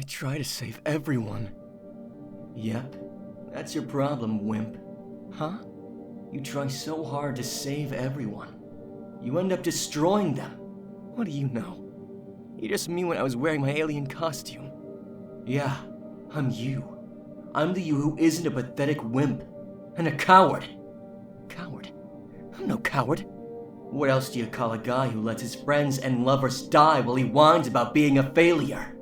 I try to save everyone. Yep, that's your problem, wimp. Huh? You try so hard to save everyone. You end up destroying them. What do you know? You're just me when I was wearing my alien costume. Yeah, I'm you. I'm the you who isn't a pathetic wimp. And a coward. Coward? I'm no coward. What else do you call a guy who lets his friends and lovers die while he whines about being a failure?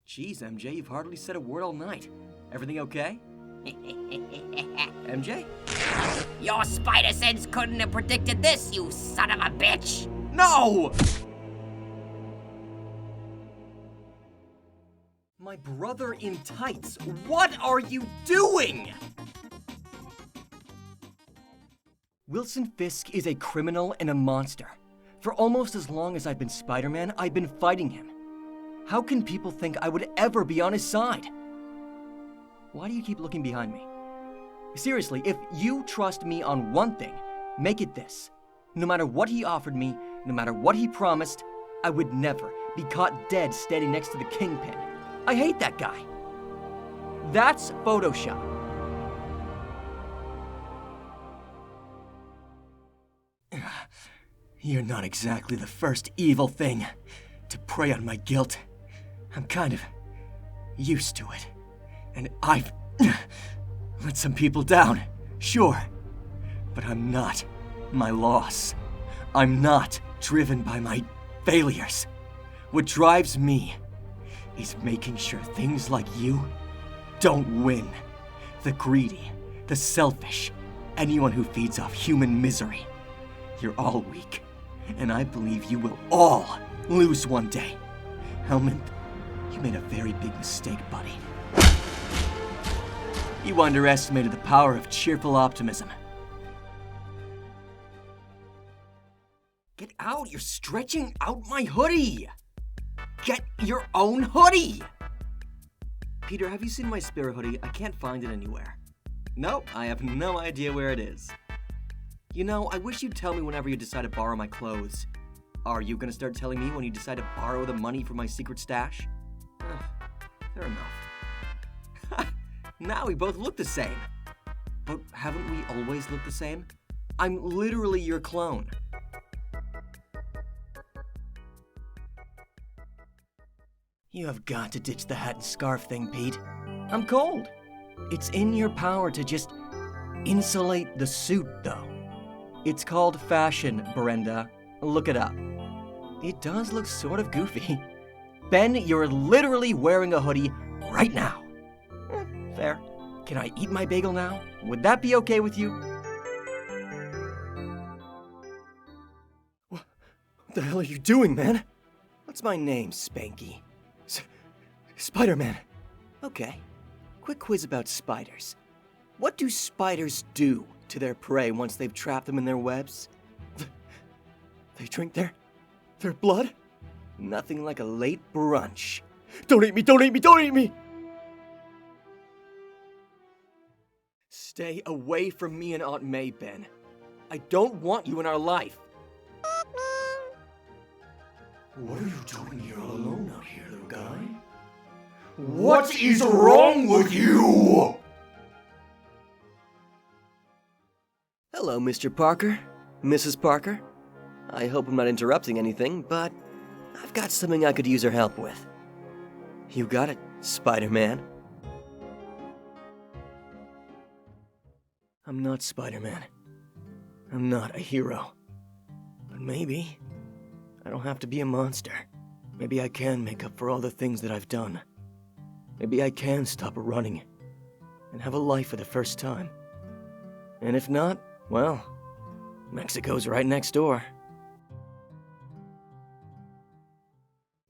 Jeez, MJ, you've hardly said a word all night. Everything okay? MJ? Your spider sense couldn't have predicted this, you son of a bitch! No! My brother in tights, what are you doing? Wilson Fisk is a criminal and a monster. For almost as long as I've been Spider-Man, I've been fighting him. How can people think I would ever be on his side? Why do you keep looking behind me? Seriously, if you trust me on one thing, make it this. No matter what he offered me, no matter what he promised, I would never be caught dead standing next to the Kingpin. I hate that guy. That's Photoshop. You're not exactly the first evil thing to prey on my guilt. I'm kind of used to it. And I've let some people down, sure. But I'm not my loss. I'm not driven by my failures. What drives me is making sure things like you don't win. The greedy, the selfish, anyone who feeds off human misery. You're all weak, and I believe you will all lose one day. Hellman, you made a very big mistake, buddy. You underestimated the power of cheerful optimism. Get out! You're stretching out my hoodie! Get your own hoodie! Peter, have you seen my spare hoodie? I can't find it anywhere. Nope, I have no idea where it is. You know, I wish you'd tell me whenever you decide to borrow my clothes. Are you gonna start telling me when you decide to borrow the money for my secret stash? Fair enough. Now we both look the same. But haven't we always looked the same? I'm literally your clone. You have got to ditch the hat and scarf thing, Pete. I'm cold. It's in your power to just insulate the suit, though. It's called fashion, Brenda. Look it up. It does look sort of goofy. Ben, you're literally wearing a hoodie right now. Fair. Can I eat my bagel now? Would that be okay with you? What the hell are you doing, man? What's my name, Spanky? Spider-Man. Okay. Quick quiz about spiders. What do spiders do to their prey once they've trapped them in their webs? They drink their blood? Nothing like a late brunch. Don't eat me, don't eat me, don't eat me! Stay away from me and Aunt May, Ben. I don't want you in our life. What are you doing here all alone out here, little guy? What is wrong with you? Hello, Mr. Parker. Mrs. Parker. I hope I'm not interrupting anything, but I've got something I could use your help with. You got it, Spider-Man. I'm not Spider-Man. I'm not a hero. But maybe I don't have to be a monster. Maybe I can make up for all the things that I've done. Maybe I can stop running and have a life for the first time. And if not, well, Mexico's right next door.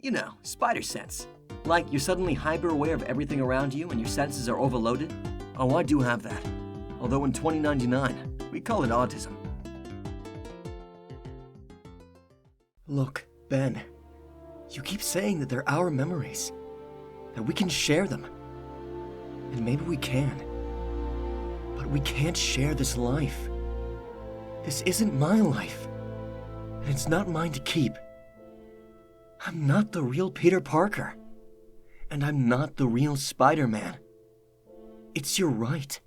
You know, spider sense. Like you're suddenly hyper-aware of everything around you and your senses are overloaded. Oh, I do have that. Although in 2099, we call it autism. Look, Ben, you keep saying that they're our memories, that we can share them. And maybe we can. But we can't share this life. This isn't my life. And it's not mine to keep. I'm not the real Peter Parker. And I'm not the real Spider-Man. It's your right.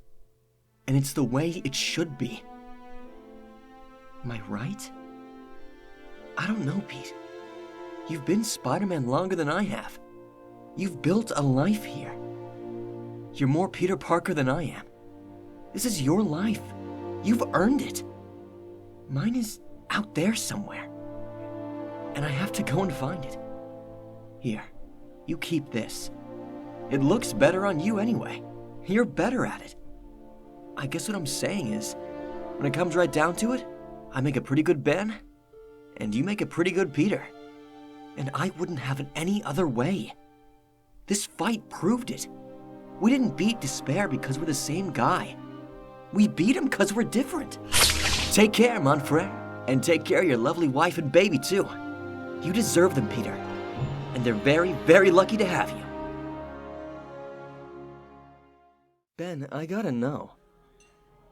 And it's the way it should be. Am I right? I don't know, Pete. You've been Spider-Man longer than I have. You've built a life here. You're more Peter Parker than I am. This is your life. You've earned it. Mine is out there somewhere. And I have to go and find it. Here, you keep this. It looks better on you anyway. You're better at it. I guess what I'm saying is, when it comes right down to it, I make a pretty good Ben, and you make a pretty good Peter. And I wouldn't have it any other way. This fight proved it. We didn't beat despair because we're the same guy. We beat him because we're different. Take care, mon frere, and take care of your lovely wife and baby too. You deserve them, Peter. And they're very, very lucky to have you. Ben, I gotta know.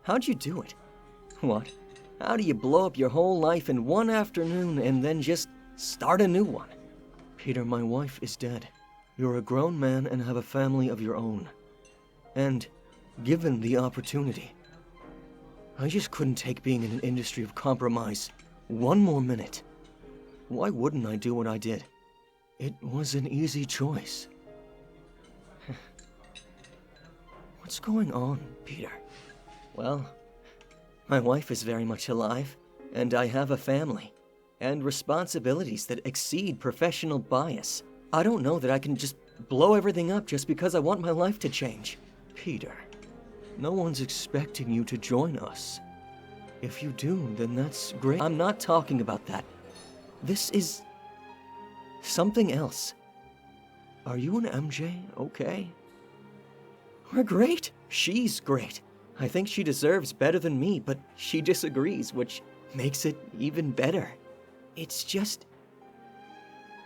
How'd you do it? What? How do you blow up your whole life in one afternoon and then just start a new one? Peter, my wife is dead. You're a grown man and have a family of your own. And given the opportunity, I just couldn't take being in an industry of compromise one more minute. Why wouldn't I do what I did? It was an easy choice. What's going on, Peter? Well, my wife is very much alive, and I have a family, and responsibilities that exceed professional bias. I don't know that I can just blow everything up just because I want my life to change. Peter, no one's expecting you to join us. If you do, then that's great. I'm not talking about that. This is something else. Are you and MJ okay? We're great. She's great. I think she deserves better than me, but she disagrees, which makes it even better. It's just,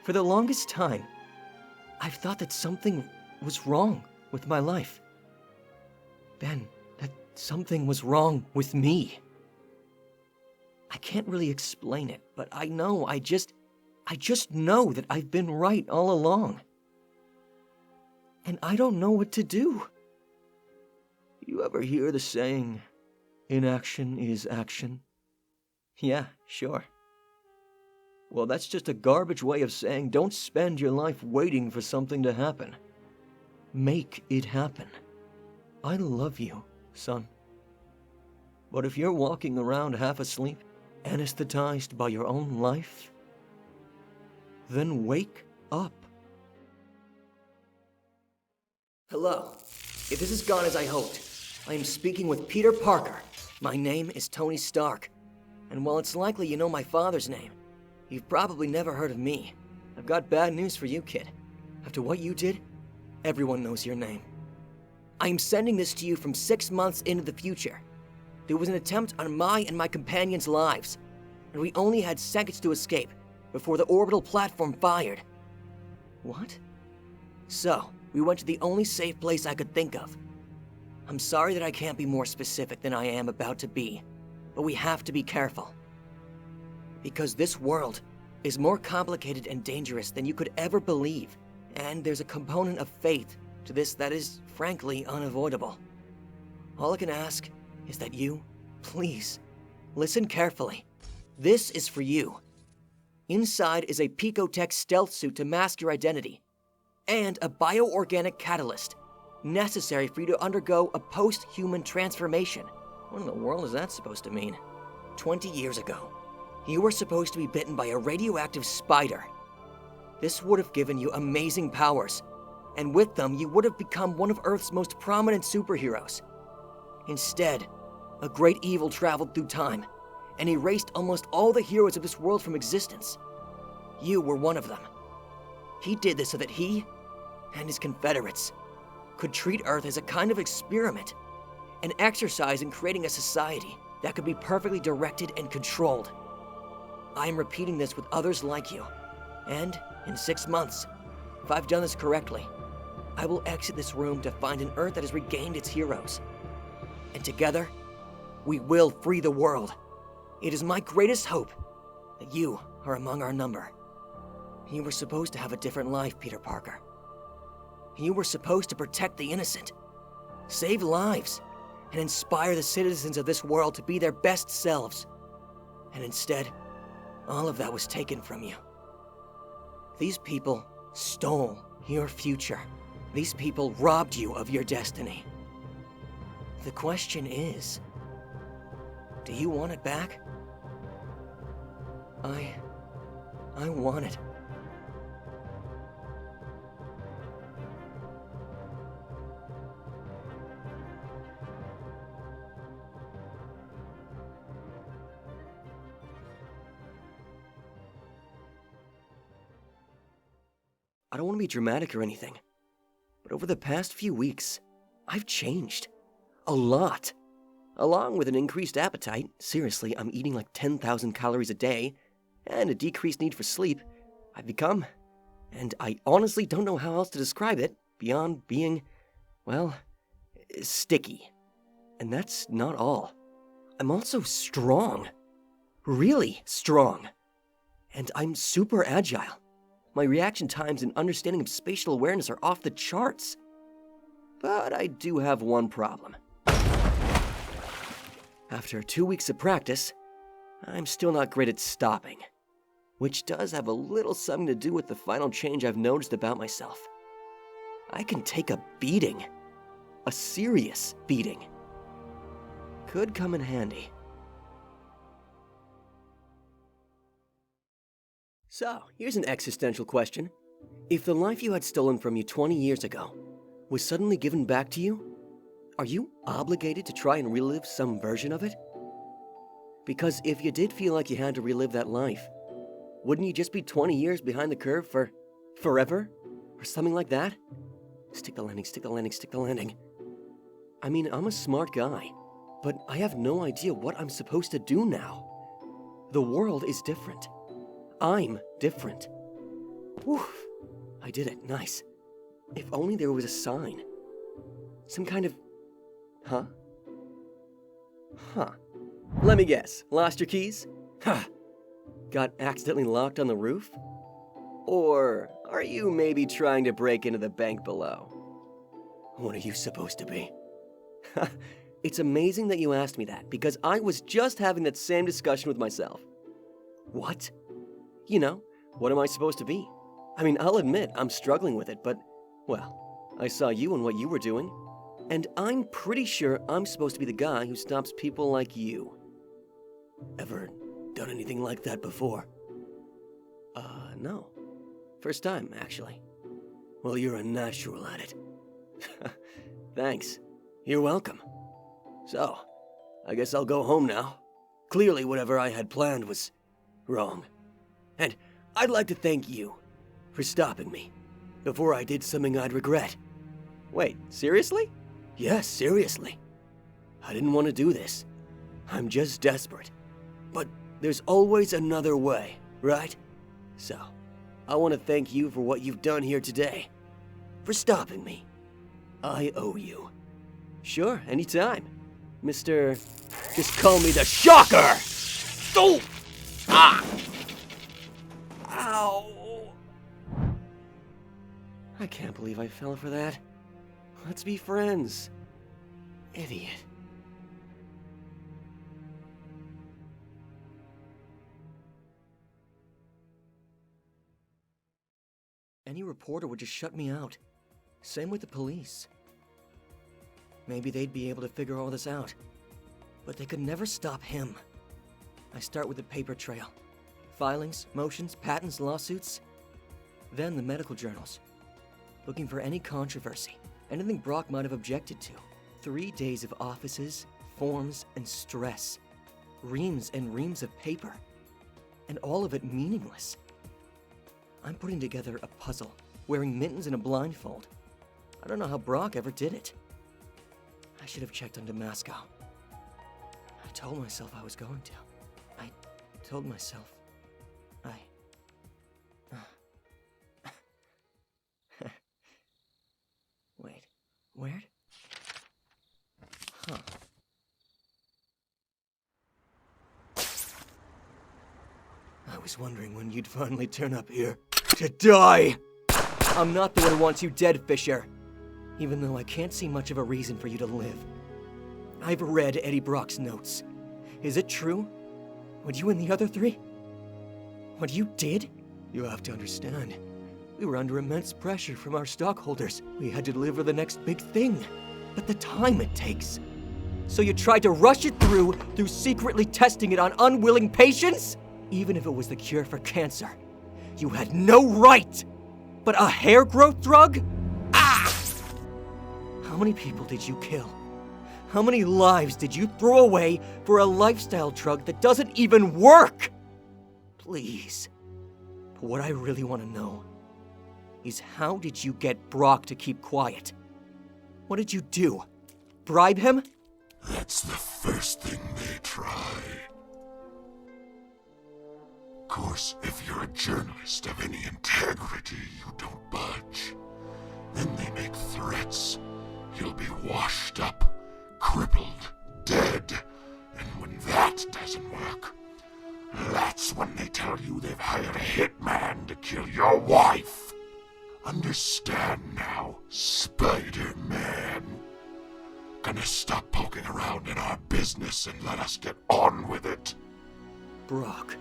for the longest time, I've thought that something was wrong with my life. Ben, that something was wrong with me. I can't really explain it, but I know, I just know that I've been right all along. And I don't know what to do. You ever hear the saying, inaction is action? Yeah, sure. Well, that's just a garbage way of saying don't spend your life waiting for something to happen. Make it happen. I love you, son. But if you're walking around half asleep, anesthetized by your own life, then wake up. Hello. If this has gone as I hoped, I am speaking with Peter Parker. My name is Tony Stark. And while it's likely you know my father's name, you've probably never heard of me. I've got bad news for you, kid. After what you did, everyone knows your name. I am sending this to you from 6 months into the future. There was an attempt on my and my companions' lives, and we only had seconds to escape before the orbital platform fired. What? So, we went to the only safe place I could think of. I'm sorry that I can't be more specific than I am about to be, but we have to be careful. Because this world is more complicated and dangerous than you could ever believe, and there's a component of faith to this that is, frankly, unavoidable. All I can ask is that you, please, listen carefully. This is for you. Inside is a Picotech stealth suit to mask your identity, and a bioorganic catalyst, necessary for you to undergo a post-human transformation. What in the world is that supposed to mean? 20 years ago, you were supposed to be bitten by a radioactive spider. This would have given you amazing powers, and with them, you would have become one of Earth's most prominent superheroes. Instead, a great evil traveled through time and erased almost all the heroes of this world from existence. You were one of them. He did this so that he and his Confederates could treat Earth as a kind of experiment, an exercise in creating a society that could be perfectly directed and controlled. I am repeating this with others like you, and in 6 months, if I've done this correctly, I will exit this room to find an Earth that has regained its heroes. And together, we will free the world. It is my greatest hope that you are among our number. You were supposed to have a different life, Peter Parker. You were supposed to protect the innocent, save lives, and inspire the citizens of this world to be their best selves. And instead, all of that was taken from you. These people stole your future. These people robbed you of your destiny. The question is, do you want it back? I want it. I don't want to be dramatic or anything, but over the past few weeks, I've changed. A lot. Along with an increased appetite, seriously, I'm eating like 10,000 calories a day, and a decreased need for sleep, I've become, and I honestly don't know how else to describe it beyond being, well, sticky. And that's not all. I'm also strong. Really strong. And I'm super agile. My reaction times and understanding of spatial awareness are off the charts. But I do have one problem. After 2 weeks of practice, I'm still not great at stopping, which does have a little something to do with the final change I've noticed about myself. I can take a beating. A serious beating. Could come in handy. So, here's an existential question. If the life you had stolen from you 20 years ago was suddenly given back to you, are you obligated to try and relive some version of it? Because if you did feel like you had to relive that life, wouldn't you just be 20 years behind the curve for forever? Or something like that? Stick the landing, stick the landing, stick the landing. I mean, I'm a smart guy, but I have no idea what I'm supposed to do now. The world is different. I'm different. Whew. I did it. Nice. If only there was a sign. Some kind of... Huh? Let me guess. Lost your keys? Huh. Got accidentally locked on the roof? Or are you maybe trying to break into the bank below? What are you supposed to be? It's amazing that you asked me that, because I was just having that same discussion with myself. What? You know, what am I supposed to be? I mean, I'll admit I'm struggling with it, but, well, I saw you and what you were doing, and I'm pretty sure I'm supposed to be the guy who stops people like you. Ever done anything like that before? No. First time, actually. Well, you're a natural at it. Thanks. You're welcome. So, I guess I'll go home now. Clearly, whatever I had planned was wrong. And I'd like to thank you for stopping me before I did something I'd regret. Wait, seriously? Yes, seriously. I didn't want to do this. I'm just desperate. But there's always another way, right? So, I want to thank you for what you've done here today. For stopping me. I owe you. Sure, anytime. Mr. Just call me the Shocker! Oh! Ah! Ow! I can't believe I fell for that. Let's be friends. Idiot. Any reporter would just shut me out. Same with the police. Maybe they'd be able to figure all this out. But they could never stop him. I start with the paper trail. Filings, motions, patents, lawsuits. Then the medical journals. Looking for any controversy. Anything Brock might have objected to. 3 days of offices, forms, and stress. Reams and reams of paper. And all of it meaningless. I'm putting together a puzzle, wearing mittens and a blindfold. I don't know how Brock ever did it. I should have checked on Damasco. I told myself I was going to. I told myself Wait, where'd? Huh. I was wondering when you'd finally turn up here. To die! I'm not the one who wants you dead, Fisher. Even though I can't see much of a reason for you to live. I've read Eddie Brock's notes. Is it true? What you and the other three? What you did? You have to understand. We were under immense pressure from our stockholders. We had to deliver the next big thing. But the time it takes. So you tried to rush it through secretly testing it on unwilling patients? Even if it was the cure for cancer. You had no right! But a hair growth drug? Ah! How many people did you kill? How many lives did you throw away for a lifestyle drug that doesn't even work? Please. But what I really want to know is how did you get Brock to keep quiet? What did you do? Bribe him? That's the first thing they try. Of course, if you're a journalist of any integrity, you don't budge. Then they make threats. You'll be washed up, crippled, dead. And when that doesn't work, that's when they tell you they've hired a hitman to kill your wife. Understand now, Spider-Man. Gonna stop poking around in our business and let us get on with it. Brock,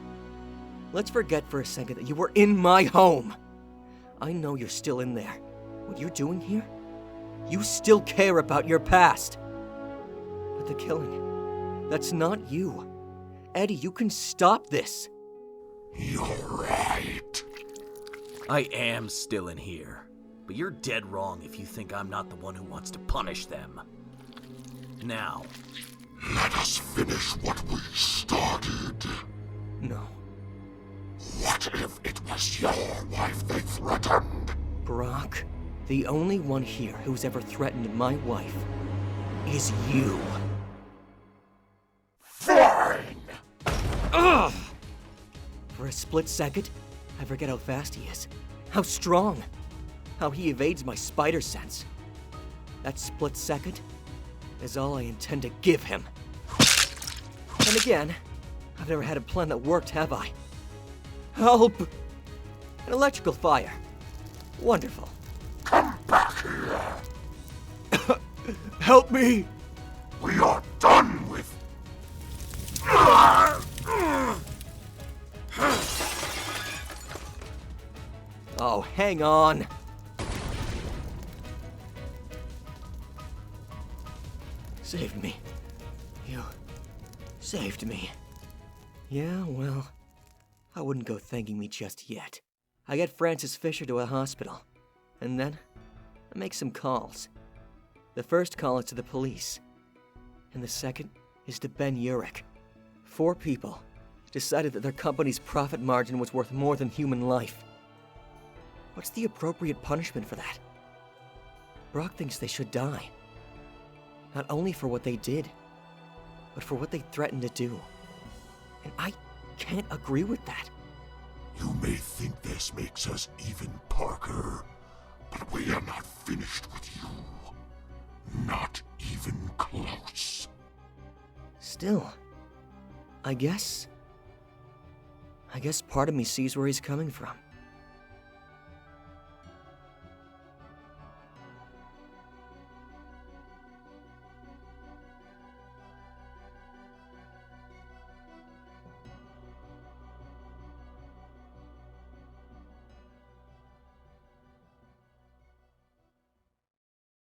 let's forget for a second that you were in my home. I know you're still in there. What you're doing here? You still care about your past. But the killing, that's not you. Eddie, you can stop this. You're right. I am still in here, but you're dead wrong if you think I'm not the one who wants to punish them. Now. Let us finish what we started. No. What if it was your wife they threatened? Brock, the only one here who's ever threatened my wife is you. Fine! Ugh! For a split second, I forget how fast he is, how strong, how he evades my spider sense. That split second is all I intend to give him. And again, I've never had a plan that worked, have I? Help! An electrical fire. Wonderful. Come back here! Help me! We are done with... Oh, hang on. Saved me. You saved me. Yeah, well, I wouldn't go thanking me just yet. I get Francis Fisher to a hospital, and then I make some calls. The first call is to the police, and the second is to Ben Urich. 4 people decided that their company's profit margin was worth more than human life. What's the appropriate punishment for that? Brock thinks they should die. Not only for what they did, but for what they threatened to do. And I can't agree with that. You may think this makes us even, Parker, but we are not finished with you. Not even close. Still, I guess part of me sees where he's coming from.